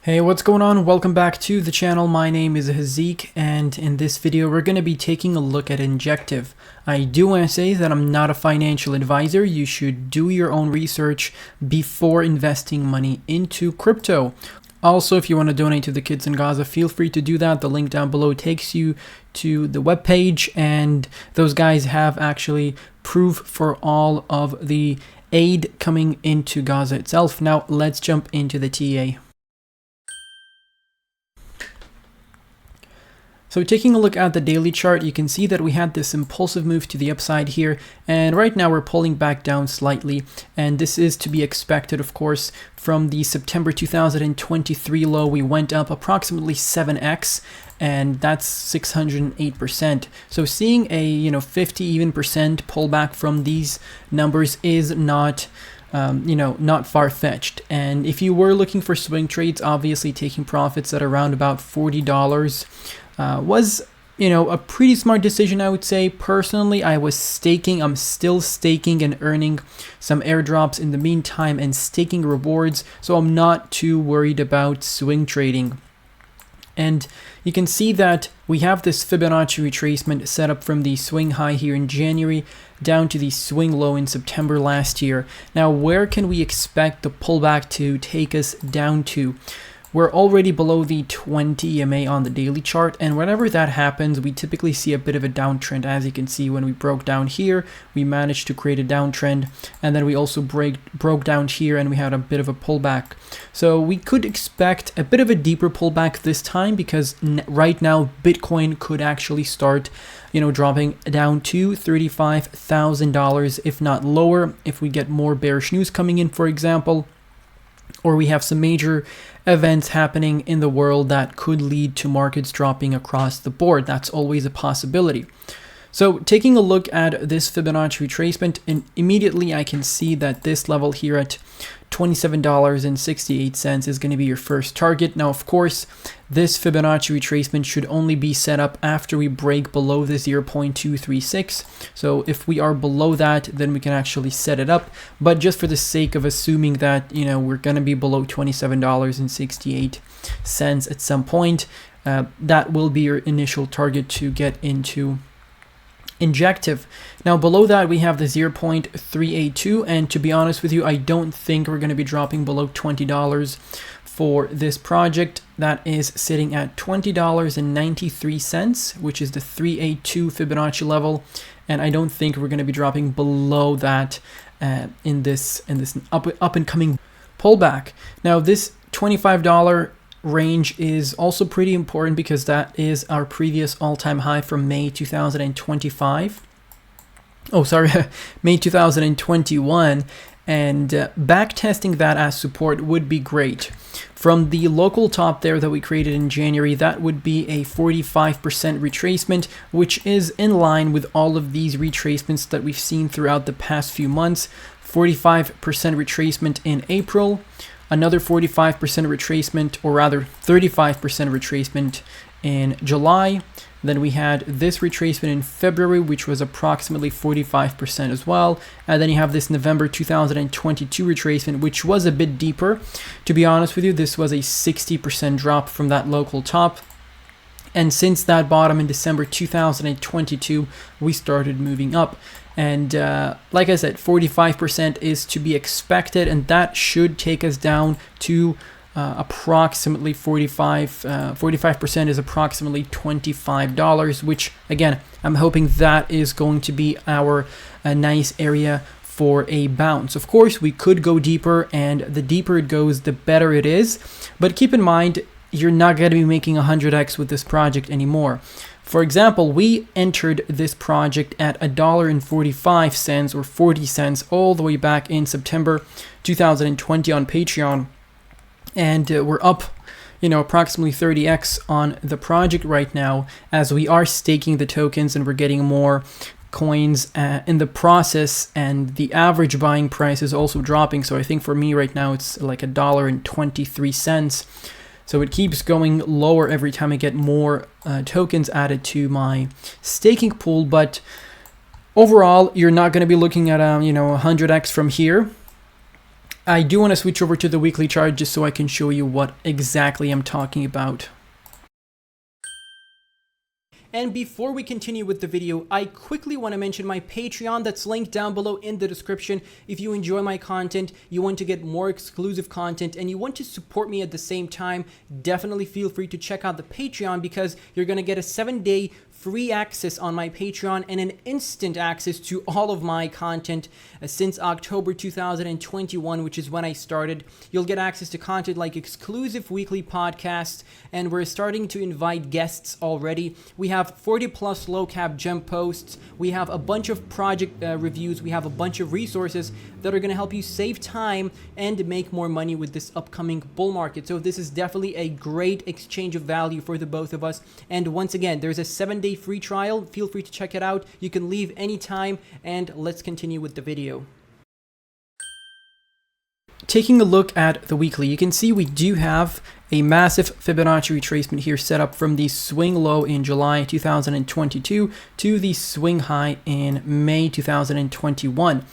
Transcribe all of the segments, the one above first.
Hey, what's going on? Welcome back to the channel. My name is Hazeeq, and in this video we're going to be taking a look at Injective. I do want to say that I'm not a financial advisor. You should do your own research before investing money into crypto. Also, if you want to donate to the kids in Gaza, feel free to do that. The link down below takes you to the webpage, and those guys have actually proof for all of the aid coming into Gaza itself. Now let's jump into the TA. So taking a look at the daily chart, you can see that we had this impulsive move to the upside here, and right now we're pulling back down slightly, and this is to be expected, of course. From the September 2023 low, we went up approximately 7x, and that's 608%. So seeing a 50 even percent pullback from these numbers is not not far-fetched. And if you were looking for swing trades, obviously taking profits at around about $40 was a pretty smart decision, I would say. Personally, I'm still staking and earning some airdrops in the meantime and staking rewards, so I'm not too worried about swing trading. And you can see that we have this Fibonacci retracement set up from the swing high here in January down to the swing low in September last year. Now, where can we expect the pullback to take us down to? We're already below the 20 EMA on the daily chart, and whenever that happens, we typically see a bit of a downtrend. As you can see, when we broke down here, we managed to create a downtrend, and then we also broke down here and we had a bit of a pullback. So we could expect a bit of a deeper pullback this time, because right now Bitcoin could actually start dropping down to $35,000, if not lower, if we get more bearish news coming in, for example, or we have some major events happening in the world that could lead to markets dropping across the board. That's always a possibility. So taking a look at this Fibonacci retracement, and immediately I can see that this level here at $27.68 is going to be your first target. Now, of course, this Fibonacci retracement should only be set up after we break below the 0.236. So if we are below that, then we can actually set it up. But just for the sake of assuming that we're going to be below $27.68 at some point, that will be your initial target to get into Injective. Now below that we have the 0.382, and to be honest with you, I don't think we're going to be dropping below $20 for this project. That is sitting at $20.93, which is the 382 Fibonacci level, and I don't think we're going to be dropping below that in this up and coming pullback. Now this $25 range is also pretty important, because that is our previous all-time high from May 2025. Oh, sorry, May 2021, and back testing that as support would be great. From the local top there that we created in January, that would be a 45% retracement, which is in line with all of these retracements that we've seen throughout the past few months. 45% retracement in April, another 45% retracement, or rather 35% retracement in July. Then we had this retracement in February, which was approximately 45% as well. And then you have this November 2022 retracement, which was a bit deeper. To be honest with you, this was a 60% drop from that local top. And since that bottom in December 2022, we started moving up. And like I said, 45% is to be expected, and that should take us down to approximately 45% is approximately $25, which again, I'm hoping that is going to be our nice area for a bounce. Of course, we could go deeper, and the deeper it goes, the better it is. But keep in mind, you're not going to be making 100x with this project anymore. For example, we entered this project at $1.45 or 40 cents all the way back in September 2020 on Patreon, and we're up approximately 30x on the project right now, as we are staking the tokens and we're getting more coins in the process, and the average buying price is also dropping. So I think for me right now it's like $1.23. So it keeps going lower every time I get more tokens added to my staking pool. But overall, you're not going to be looking at 100x from here. I do want to switch over to the weekly chart just so I can show you what exactly I'm talking about. And before we continue with the video, I quickly want to mention my Patreon that's linked down below in the description. If you enjoy my content, you want to get more exclusive content, and you want to support me at the same time, definitely feel free to check out the Patreon, because you're going to get a 7-day free access on my Patreon and an instant access to all of my content since October 2021, which is when I started. You'll get access to content like exclusive weekly podcasts, and we're starting to invite guests already. We have 40 plus low cap gem posts. We have a bunch of project reviews. We have a bunch of resources that are going to help you save time and make more money with this upcoming bull market. So this is definitely a great exchange of value for the both of us. And once again, there's a 7-day free trial. Feel free to check it out. You can leave anytime, and let's continue with the video. Taking a look at the weekly, you can see we do have a massive Fibonacci retracement here set up from the swing low in July 2022 to the swing high in May 2021.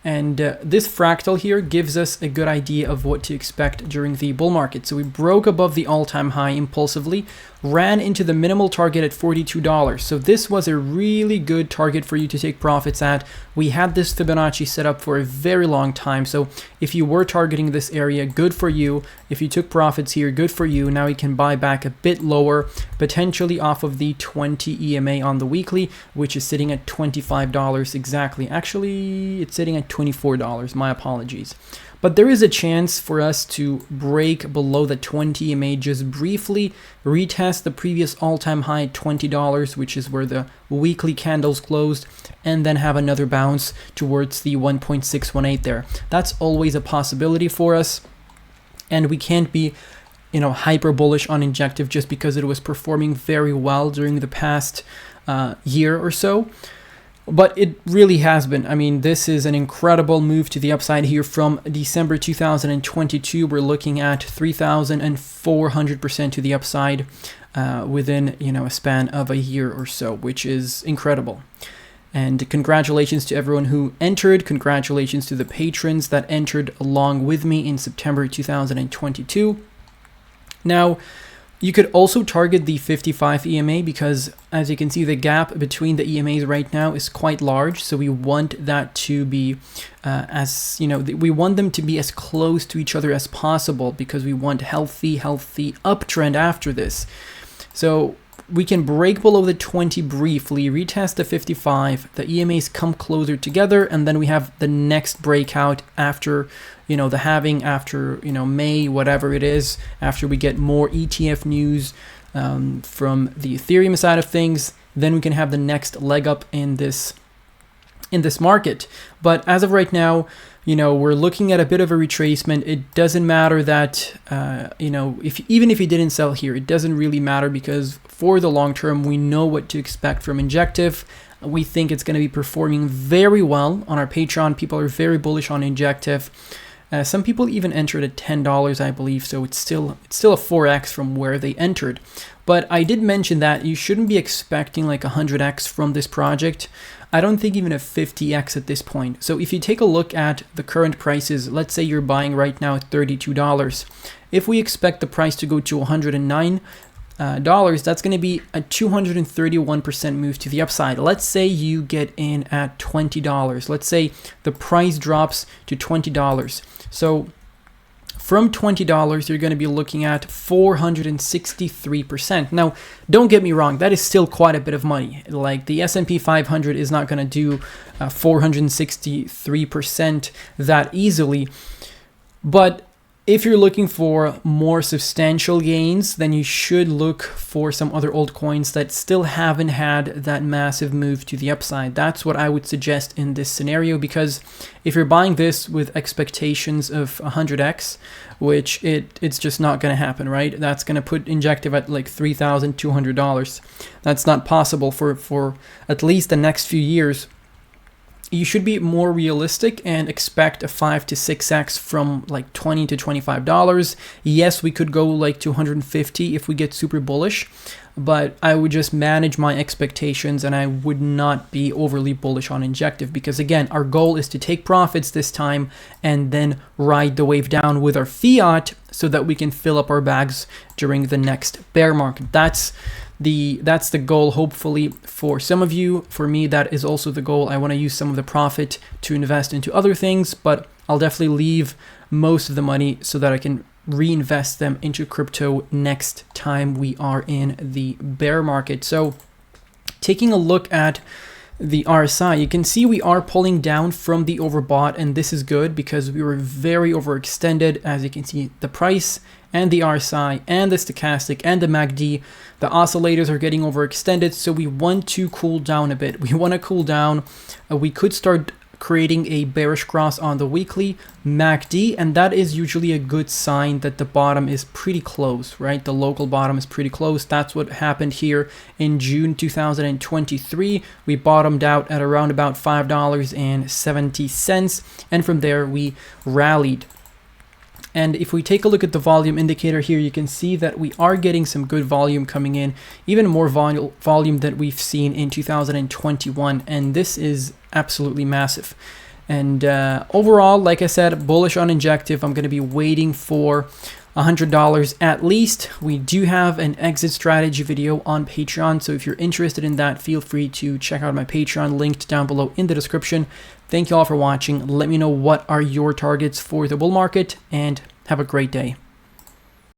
And this fractal here gives us a good idea of what to expect during the bull market. So we broke above the all-time high impulsively, ran into the minimal target at $42. So this was a really good target for you to take profits at. We had this Fibonacci set up for a very long time. So if you were targeting this area, good for you. If you took profits here, good for you. Now you can buy back a bit lower, potentially off of the 20 EMA on the weekly, which is sitting at $25 exactly. Actually, it's sitting at $24. My apologies. But there is a chance for us to break below the 20 EMA, just briefly retest the previous all-time high at $20, which is where the weekly candles closed, and then have another bounce towards the 1.618 there. That's always a possibility for us, and we can't be hyper bullish on Injective just because it was performing very well during the past year or so. But it really has been. I mean, this is an incredible move to the upside here from December 2022. We're looking at 3,400% to the upside within, a span of a year or so, which is incredible. And congratulations to everyone who entered. Congratulations to the patrons that entered along with me in September 2022. Now, you could also target the 55 EMA because, as you can see, the gap between the EMAs right now is quite large. So we want that to be we want them to be as close to each other as possible because we want healthy uptrend after this. So we can break below the 20 briefly, retest the 55, the EMAs come closer together, and then we have the next breakout after, the halving, after, May, whatever it is, after we get more ETF news from the Ethereum side of things, then we can have the next leg up in this market. But as of right now, we're looking at a bit of a retracement. It doesn't matter that, even if you didn't sell here, it doesn't really matter because for the long term, we know what to expect from Injective. We think it's going to be performing very well on our Patreon. People are very bullish on Injective. Some people even entered at $10, I believe, so it's still a 4x from where they entered. But I did mention that you shouldn't be expecting like 100x from this project. I don't think even a 50x at this point. So if you take a look at the current prices, let's say you're buying right now at $32. If we expect the price to go to $109, that's going to be a 231% move to the upside. Let's say you get in at $20. Let's say the price drops to $20. So from $20, you're going to be looking at 463%. Now, don't get me wrong, that is still quite a bit of money. Like the S&P 500 is not going to do 463% that easily. But if you're looking for more substantial gains, then you should look for some other altcoins that still haven't had that massive move to the upside. That's what I would suggest in this scenario, because if you're buying this with expectations of 100x, which it's just not going to happen, right? That's going to put Injective at like $3,200. That's not possible for at least the next few years. you should be more realistic and expect a 5 to 6x from like $20 to $25. Yes, we could go like to 150 if we get super bullish, but I would just manage my expectations and I would not be overly bullish on Injective, because again, our goal is to take profits this time and then ride the wave down with our fiat so that we can fill up our bags during the next bear market. That's the goal, hopefully, for some of you. For me, that is also the goal. I want to use some of the profit to invest into other things, but I'll definitely leave most of the money so that I can reinvest them into crypto next time we are in the bear market. So taking a look at the RSI, you can see we are pulling down from the overbought, and this is good because we were very overextended. As you can see, the price and the RSI and the stochastic and the MACD, the oscillators are getting overextended, so we want to cool down a bit. We want to cool down. We could start creating a bearish cross on the weekly MACD, and that is usually a good sign that the bottom is pretty close, right? The local bottom is pretty close. That's what happened here in June 2023. We bottomed out at around about $5.70, and from there we rallied. And if we take a look at the volume indicator here, you can see that we are getting some good volume coming in, even more volume that we've seen in 2021. And this is absolutely massive. And overall, like I said, bullish on Injective. I'm going to be waiting for $100 at least. We do have an exit strategy video on Patreon, so if you're interested in that, feel free to check out my Patreon, linked down below in the description. Thank you all for watching. Let me know what are your targets for the bull market, and have a great day.